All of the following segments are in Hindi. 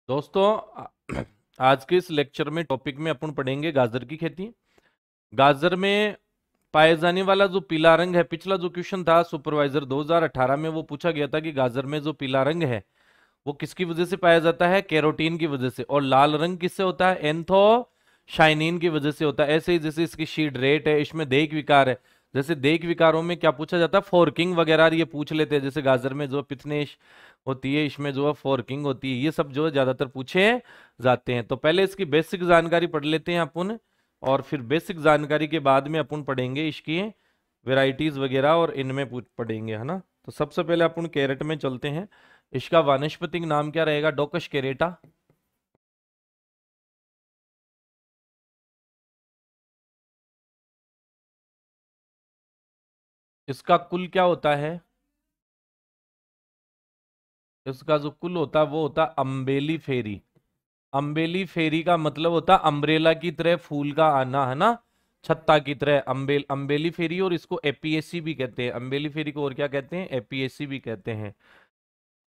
दोस्तों आज के इस लेक्चर में टॉपिक में अपन पढ़ेंगे गाजर की खेती। गाजर में पाए जाने वाला जो पीला रंग है, पिछला जो क्वेश्चन था सुपरवाइजर 2018 में वो पूछा गया था कि गाजर में जो पीला रंग है वो किसकी वजह से पाया जाता है, कैरोटीन की वजह से। और लाल रंग किससे होता है, एंथोसाइनिन की वजह से होता है। ऐसे ही जैसे इसकी शीट रेट है, इसमें देख विकार है, जैसे देख विकारों में क्या पूछा जाता है, फोर्किंग वगैरह ये पूछ लेते हैं। जैसे गाजर में जो पिथनेश होती है, इसमें जो है फोर्किंग होती है, ये सब जो है ज्यादातर पूछे जाते हैं। तो पहले इसकी बेसिक जानकारी पढ़ लेते हैं अपन, और फिर बेसिक जानकारी के बाद में अपन पढ़ेंगे इसकी वेराइटीज वगैरह और इनमें पढ़ेंगे, है ना। तो सबसे पहले अपन कैरेट में चलते हैं। इसका वानस्पतिक नाम क्या रहेगा, डोकस कैरेटा। इसका कुल क्या होता है, इसका जो कुल होता है वो होता है अम्बेली फेरी। अम्बेली फेरी का मतलब होता है अम्ब्रेला की तरह फूल का आना, है ना, छत्ता की तरह। अम्बेली फेरी, और इसको एपीएससी भी कहते हैं। अम्बेली फेरी को और क्या कहते हैं, एपीएससी भी कहते हैं।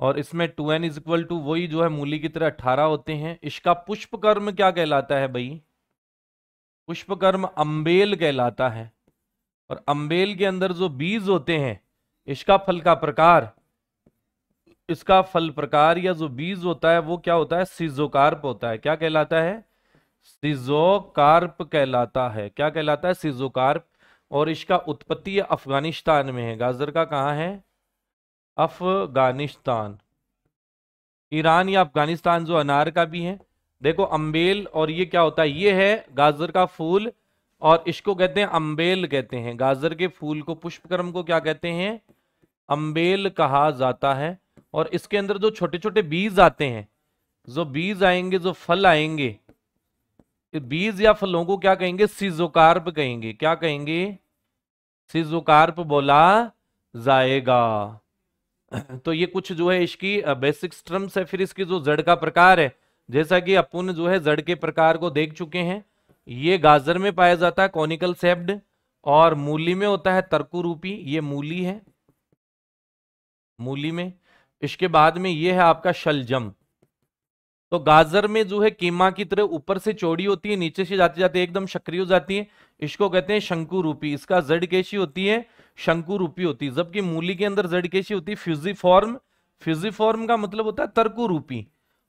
और इसमें 2n इज इक्वल टू वही जो है मूली की तरह 18 होते हैं। इसका पुष्पकर्म क्या कहलाता है भाई, पुष्पकर्म अम्बेल कहलाता है। और अम्बेल के अंदर जो बीज होते हैं, इसका फल का प्रकार, इसका फल प्रकार या जो बीज होता है वो क्या होता है, सीजोकार्प होता है। क्या कहलाता है, सीजोकार्प कहलाता है। क्या कहलाता है, सीजोकार्प। और इसका उत्पत्ति अफगानिस्तान में है। गाजर का कहाँ है, अफगानिस्तान। ईरान या अफगानिस्तान जो अनार का भी है। देखो अम्बेल, और ये क्या होता है, ये है गाजर का फूल, और इसको कहते हैं अम्बेल कहते हैं। गाजर के फूल को, पुष्पक्रम को क्या कहते हैं, अम्बेल कहा जाता है। और इसके अंदर जो छोटे छोटे बीज आते हैं, जो बीज आएंगे, जो फल आएंगे, बीज या फलों को क्या कहेंगे, सीजोकार्प कहेंगे। क्या कहेंगे, सीजोकार्प बोला जाएगा। तो ये कुछ जो है इसकी बेसिक टर्म्स है। फिर इसकी जो जड़ का प्रकार है, जैसा कि अपन जो है जड़ के प्रकार को देख चुके हैं। ये गाजर में पाया जाता है कॉनिकल शेप्ड, और मूली में होता है तर्कु रूपी। ये मूली है, मूली में। इसके बाद में ये है आपका शलजम। तो गाजर में जो है कीमा की तरह ऊपर से चौड़ी होती है, नीचे से जाते जाते एकदम सक्रिय हो जाती है। इसको कहते हैं शंकु रूपी। इसका जड़ कैसी होती है, शंकु रूपी होती है। जबकि मूली के अंदर जड़ कैसी होती है, फ्यूजिफॉर्म। फ्यूजिफॉर्म का मतलब होता है तर्कु रूपी।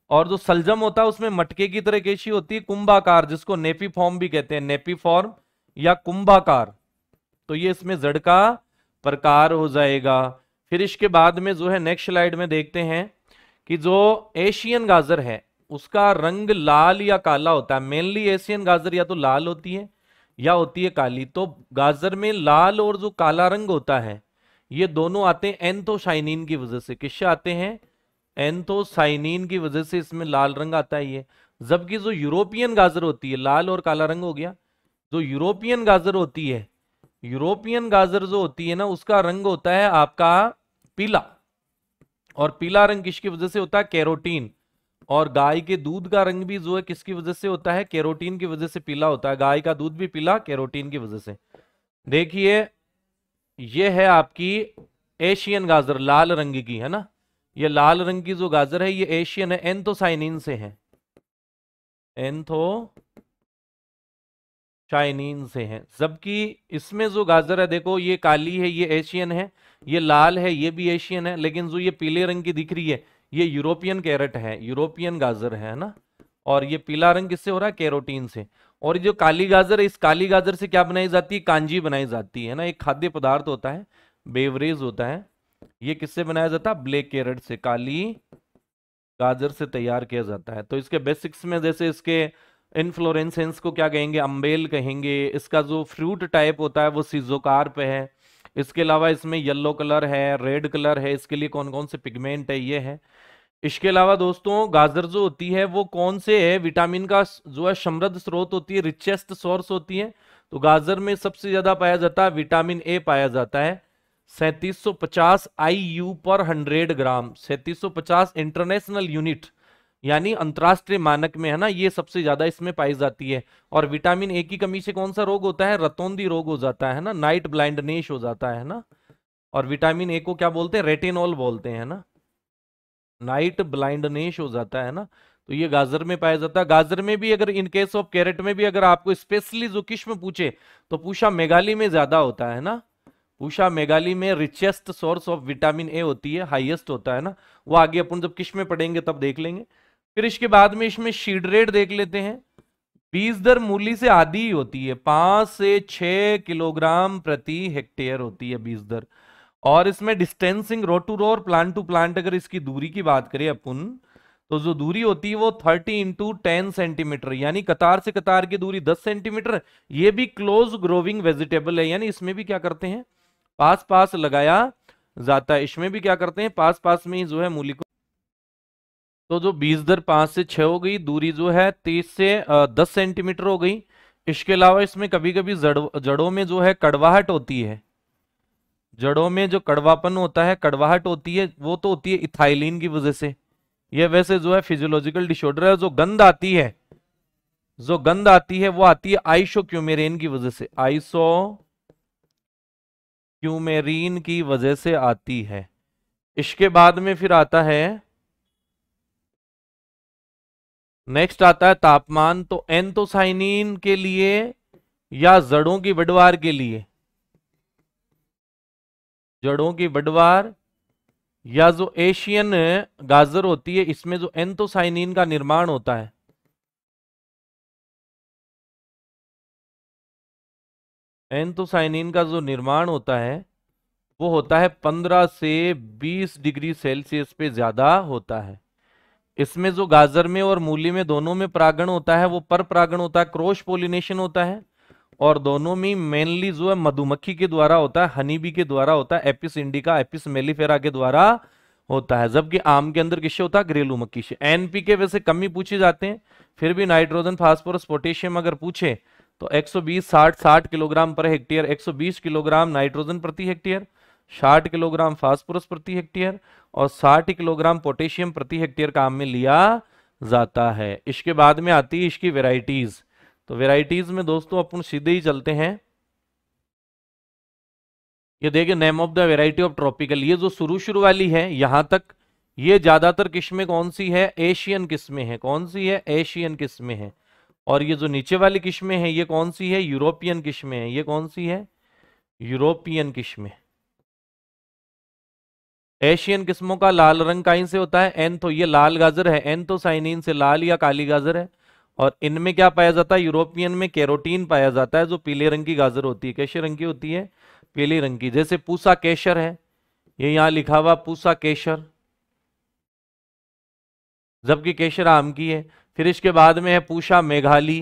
और जो सलजम होता है उसमें मटके की तरह कैसी होती है, कुंभाकार, जिसको नेपीफॉर्म भी कहते हैं, नेपीफॉर्म या कुंभाकार। तो ये इसमें जड़ का प्रकार हो जाएगा। फिर इसके बाद में जो है नेक्स्ट स्लाइड में देखते हैं कि जो एशियन गाजर है उसका रंग लाल या काला होता है। मेनली एशियन गाजर या तो लाल होती है या होती है काली। तो गाजर में लाल और जो काला रंग होता है, ये दोनों आते हैं एंथोसाइनिन की वजह से। किससे आते हैं, एंथोसाइनिन की वजह से इसमें लाल रंग आता है ये। जबकि जो यूरोपियन गाजर होती है, लाल और काला रंग हो गया, जो यूरोपियन गाजर होती है, यूरोपियन गाजर जो होती है ना, उसका रंग होता है आपका पीला। और पीला रंग किसकी वजह से होता है, कैरोटीन। और गाय के दूध का रंग भी जो है किसकी वजह से होता है, कैरोटीन की वजह से पीला होता है। गाय का दूध भी पीला कैरोटीन की वजह से। देखिए ये है आपकी एशियन गाजर, लाल रंग की, है ना। ये लाल रंग की जो गाजर है ये एशियन है, एंथोसाइनिन से है, एंथोसाइनिन से है। जबकि इसमें जो गाजर है देखो, ये काली है, ये एशियन है। ये लाल है, ये भी एशियन है। लेकिन जो ये पीले रंग की दिख रही है, ये यूरोपियन कैरेट है, यूरोपियन गाजर है ना। और ये पीला रंग किससे हो रहा है, कैरोटीन से। और जो काली गाजर है, इस काली गाजर से क्या बनाई जाती है, कांजी बनाई जाती है ना। एक खाद्य पदार्थ होता है, बेवरेज होता है। ये किससे बनाया जाता है, ब्लैक कैरेट से, काली गाजर से तैयार किया जाता है। तो इसके बेसिक्स में जैसे इसके इनफ्लोरेंसेंस को क्या कहेंगे, अम्बेल कहेंगे। इसका जो फ्रूट टाइप होता है वो सीजोकार्प है। इसके अलावा इसमें येलो कलर है, रेड कलर है। इसके लिए कौन कौन से पिगमेंट है, ये है। इसके अलावा दोस्तों गाजर जो होती है वो कौन से है, विटामिन का जो है समृद्ध स्रोत होती है, रिचेस्ट सोर्स होती है। तो गाजर में सबसे ज्यादा पाया जाता है विटामिन ए पाया जाता है। 3750 IU पर 100 ग्राम, 3750 इंटरनेशनल यूनिट यानी अंतरराष्ट्रीय मानक में, है ना। ये सबसे ज्यादा इसमें पाई जाती है। और विटामिन ए की कमी से कौन सा रोग होता है, रतौंधी रोग हो जाता है ना, नाइट ब्लाइंडनेस हो जाता है ना। और विटामिन ए को क्या बोलते हैं, रेटिनॉल बोलते हैं ना, नाइट ब्लाइंडनेस हो जाता है ना। तो ये गाजर में पाया जाता है। गाजर में भी अगर इन केस ऑफ कैरेट में भी अगर आपको स्पेशली जो किस्म पूछे तो पूषा मेघाली में ज्यादा होता है ना। पूषा मेघाली में richest source of vitamin A होती है, हाईएस्ट होता है ना। वो आगे अपन जब किस्में पढ़ेंगे तब देख लेंगे। फिर इसके बाद में इसमें सीड रेट देख लेते हैं। बीज दर मूली से आधी ही होती है, 5 से 6 किलोग्राम प्रति हेक्टेयर होती है बीज दर। और इसमें डिस्टेंसिंग रो टू रो और प्लांट टू प्लांट अगर इसकी दूरी की बात करें अपन, तो जो दूरी होती है वो 30 × 10 सेंटीमीटर, यानी कतार से कतार की दूरी 10 सेंटीमीटर। ये भी क्लोज ग्रोविंग वेजिटेबल है, यानी इसमें भी क्या करते हैं, पास पास लगाया जाता है। इसमें भी क्या करते हैं, पास पास में ही जो है मूली को। तो जो बीज दर 5 से 6 हो गई, दूरी जो है 30 से 10 सेंटीमीटर हो गई। इसके अलावा इसमें कभी कभी जड़ों में जो है कड़वाहट होती है। जड़ों में जो कड़वापन होता है, कड़वाहट होती है, वो तो होती है इथाइलिन की वजह से। ये वैसे जो है फिजियोलॉजिकल डिसऑर्डर है। जो गंध आती है, जो गंध आती है वो आती है आइसोक्यूमेरिन की वजह से, आइसोक्यूमेरिन की वजह से आती है। इसके बाद में फिर आता है, नेक्स्ट आता है तापमान। तो एंथोसाइनिन के लिए या जड़ों की बढ़वार के लिए, जड़ों की बढ़वार या जो एशियन गाजर होती है इसमें जो एंथोसाइनिन का निर्माण होता है, एंथोसाइनिन का जो निर्माण होता है वो होता है 15 से 20 डिग्री सेल्सियस पे ज्यादा होता है। इसमें जो गाजर में और मूली में दोनों में परागण होता है वो पर परागण होता है, क्रॉस पोलिनेशन होता है। और दोनों में मेनली जो है मधुमक्खी के द्वारा होता है, हनी बी के द्वारा होता है, एपिस इंडिका एपिस मेलिफेरा के द्वारा होता है। जबकि आम के अंदर किससे होता है, घरेलू मक्खी से। एनपीके वैसे कम ही पूछे जाते हैं, फिर भी नाइट्रोजन फास्फोरस पोटेशियम अगर पूछे तो 120 60 kilogram per hectare, 120 kilogram nitrogen प्रति हेक्टेयर, 60 किलोग्राम फास्फोरस प्रति हेक्टेयर और 60 किलोग्राम पोटेशियम प्रति हेक्टेयर काम में लिया जाता है। इसके बाद में आती है इसकी वेराइटीज। तो वेराइटीज में दोस्तों अपन सीधे ही चलते हैं। ये देखिए name of the variety of tropical, ये जो शुरू वाली है यहां तक, ये ज्यादातर किस्में कौन सी है, एशियन किस्में हैं। कौन सी है, एशियन किस्में हैं। और ये जो नीचे वाली किस्में हैं ये कौन सी है, यूरोपियन किस्में हैं। ये कौन सी है, यूरोपियन किस्में। एशियन किस्मों का लाल रंग कहीं से होता है, एंथो, ये लाल गाजर है, एंथोसाइनिन से लाल या काली गाजर है। और इनमें क्या पाया जाता है, यूरोपियन में कैरोटीन पाया जाता है, जो पीले रंग की गाजर होती है। कैसे रंग की होती है, पीले रंग की। जैसे पूसा केशर है, ये यहां लिखा हुआ पूसा केशर, जबकि केशर आम की है। फिर इसके बाद में है पूषा मेघाली।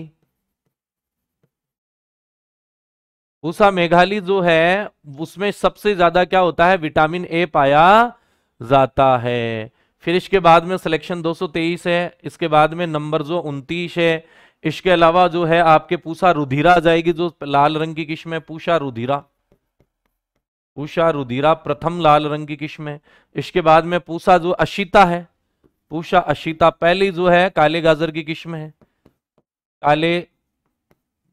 पूषा मेघाली जो है उसमें सबसे ज्यादा क्या होता है, विटामिन ए पाया जाता है। फिर इसके बाद में सिलेक्शन 223 है। इसके बाद में नंबर जो 29 है। इसके अलावा जो है आपके पूषा रुधिरा आ जाएगी, जो लाल रंग की किस्म है, पूषा रुधिरा। पूषा रुधिरा प्रथम लाल रंग की किस्म है। इसके बाद में पूषा जो अशिता है, पूषा अशिता पहली जो है काले गाजर की किस्म है, काले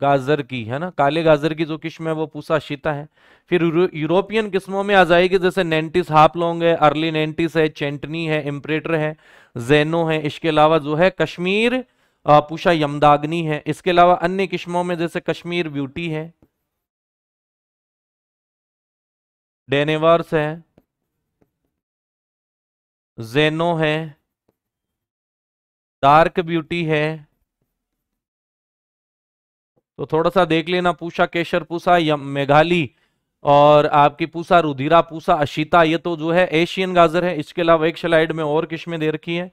गाजर की है ना, काले गाजर की जो किस्म है वो पूषा अशिता है। फिर यूरोपियन किस्मों में आ जाएगी, जैसे नेंटिस हाफ लॉन्ग है, अर्ली नेंटिस है, चेंटनी है, इम्परेटर है, जेनो है। इसके अलावा जो है कश्मीर पूषा यमदाग्नि है। इसके अलावा अन्य किस्मों में जैसे कश्मीर ब्यूटी है, डेनेवर्स है, जेनो है, डार्क ब्यूटी है। तो थोड़ा सा देख लेना, पूषा केशर, पूषा मेघाली और आपकी पूषा रुधिरा, पूषा अशिता, ये तो जो है एशियन गाजर है। इसके अलावा एक स्लाइड में और किस्में दे रखी है,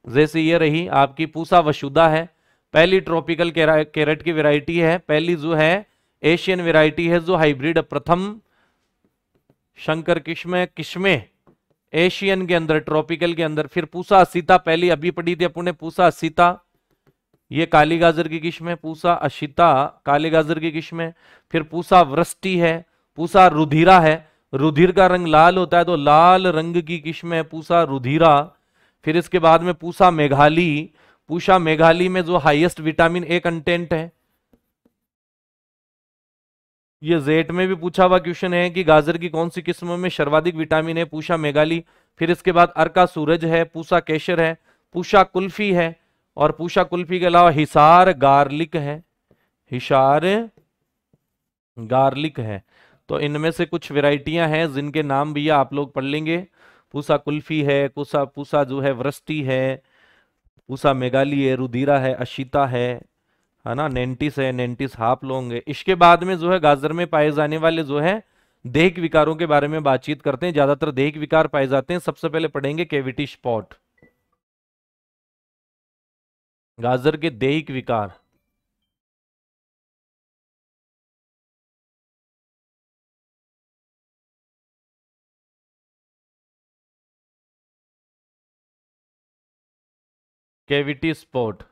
जैसे ये रही आपकी पूषा वसुधा है, पहली ट्रॉपिकल कैरेट की वैरायटी है, पहली जो है एशियन वैरायटी है, जो हाइब्रिड प्रथम शंकर किस्में एशियन के अंदर, ट्रॉपिकल के अंदर। फिर पूषा अशिता पहली अभी पढ़ी थी अपने, पूषा अशिता, ये काली गाजर की किस्म है, पूषा अशिता काले गाजर की किस्म है। फिर पूषा वृष्टि है, पूषा रुधिरा है, रुधिर का रंग लाल होता है तो लाल रंग की किस्म है पूषा रुधिरा। फिर इसके बाद में पूषा मेघाली, पूषा मेघाली में जो हाईएस्ट विटामिन ए कंटेंट है। ये जेट में भी पूछा हुआ क्वेश्चन है कि गाजर की कौन सी किस्मों में सर्वाधिक विटामिन है, पूषा मेघाली। फिर इसके बाद अर्का सूरज है, पूषा केशर है, पूषा कुल्फी है, और पूसा कुल्फी के अलावा हिसार गार्लिक है, हिसार गार्लिक है। तो इनमें से कुछ वैरायटियां हैं जिनके नाम भी आप लोग पढ़ लेंगे। पूसा कुल्फी है, पूसा पूसा जो है वृष्टि है, पूसा मेघाली है, रुधिरा है, अशिता है ना, नेंटिस है, नेंटिस हाफ लॉन्ग है। इसके बाद में जो है गाजर में पाए जाने वाले जो है देहिक विकारों के बारे में बातचीत करते हैं। ज्यादातर देहिक विकार पाए जाते हैं। सबसे पहले पढ़ेंगे कैविटी स्पॉट, गाजर के देहिक विकार। कैविटी स्पॉट,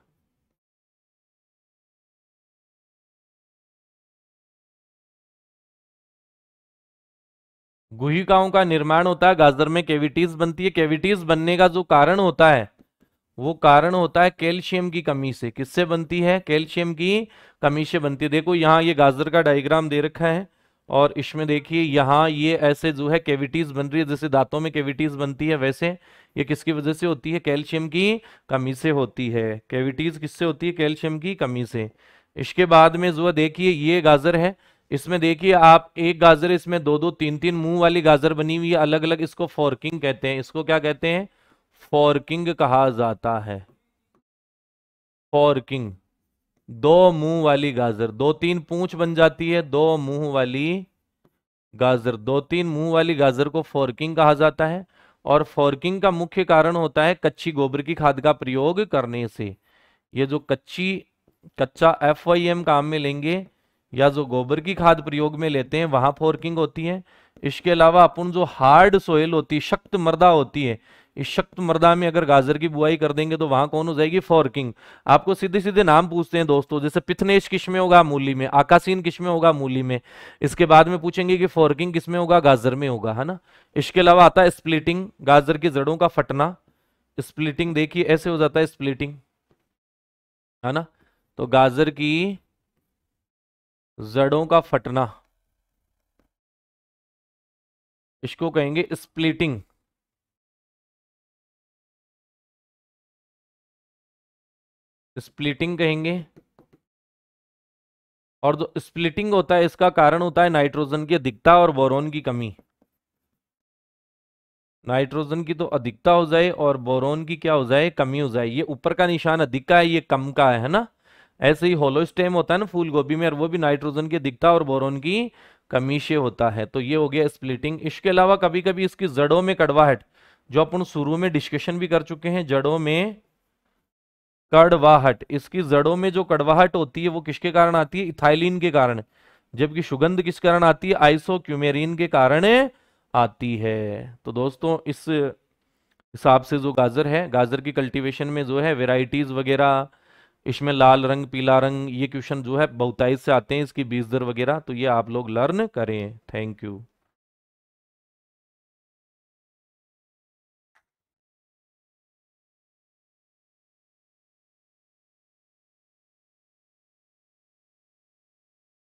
गुहिकाओं का निर्माण होता है, गाजर में कैविटीज बनती है। कैविटीज बनने का जो कारण होता है वो कारण होता है कैल्शियम की कमी से। किससे बनती है? कैल्शियम की कमी से बनती है। देखो यहाँ ये गाजर का डायग्राम दे रखा है और इसमें देखिए यहाँ ये ऐसे जो है कैविटीज बन रही है, जैसे दांतों में कैविटीज बनती है वैसे ये किसकी वजह से होती है? कैल्शियम की कमी से होती है। कैविटीज किससे होती है? कैल्शियम की कमी से। इसके बाद में जो है देखिए ये गाजर है, इसमें देखिए आप एक गाजर, इसमें दो दो तीन तीन मुंह वाली गाजर बनी हुई है अलग अलग। इसको फॉर्किंग कहते हैं। इसको क्या कहते हैं? फॉर्किंग कहा जाता है। फॉर्किंग, दो मुंह वाली गाजर, दो तीन पूंछ बन जाती है, दो मुंह वाली गाजर, दो तीन मुंह वाली गाजर को फॉर्किंग कहा जाता है। और फॉर्किंग का मुख्य कारण होता है कच्ची गोबर की खाद का प्रयोग करने से। ये जो कच्चा FYM काम में लेंगे या जो गोबर की खाद प्रयोग में लेते हैं वहां फॉर्किंग होती है। इसके अलावा अपन जो हार्ड सोयल होती है, शक्त मृदा होती है, इस शक्त मृदा में अगर गाजर की बुआई कर देंगे तो वहां कौन हो जाएगी? फॉर्किंग। आपको सीधे सीधे नाम पूछते हैं दोस्तों, जैसे पिथनेश किस में होगा? मूली में। आकासीन किस में होगा? मूली में। इसके बाद में पूछेंगे कि फॉर्किंग किस में होगा? गाजर में होगा, है ना। इसके अलावा आता है स्प्लिटिंग, गाजर की जड़ों का फटना। स्प्लिटिंग देखिए ऐसे हो जाता है स्प्लिटिंग, है ना। तो गाजर की जड़ों का फटना, इसको कहेंगे स्प्लिटिंग। स्प्लिटिंग कहेंगे। और जो स्प्लिटिंग होता है इसका कारण होता है नाइट्रोजन की अधिकता और बोरोन की कमी। नाइट्रोजन की तो अधिकता हो जाए और बोरोन की क्या हो जाए? कमी हो जाए। ये ऊपर का निशान अधिक का है, ये कम का है ना। ऐसे ही होलोस्टेम होता है ना फूल गोभी में, और वो भी नाइट्रोजन की अधिकता और बोरोन की कमी से होता है। तो ये हो गया स्प्लिटिंग। इसके अलावा कभी कभी इसकी जड़ों में कड़वाहट, जो अपन शुरू में डिस्कशन भी कर चुके हैं, जड़ों में कड़वाहट, इसकी जड़ों में जो कड़वाहट होती है वो किसके कारण आती है? इथाइलिन के कारण। जबकि सुगंध किस कारण आती है? आइसोक्यूमेरिन के कारण आती है। तो दोस्तों इस हिसाब से जो गाजर है, गाजर की कल्टीवेशन में जो है वेराइटीज वगैरह, इसमें लाल रंग, पीला रंग, ये क्वेश्चन जो है बहुतायत से आते हैं, इसकी बीज दर वगैरह, तो ये आप लोग लर्न करें। Thank you.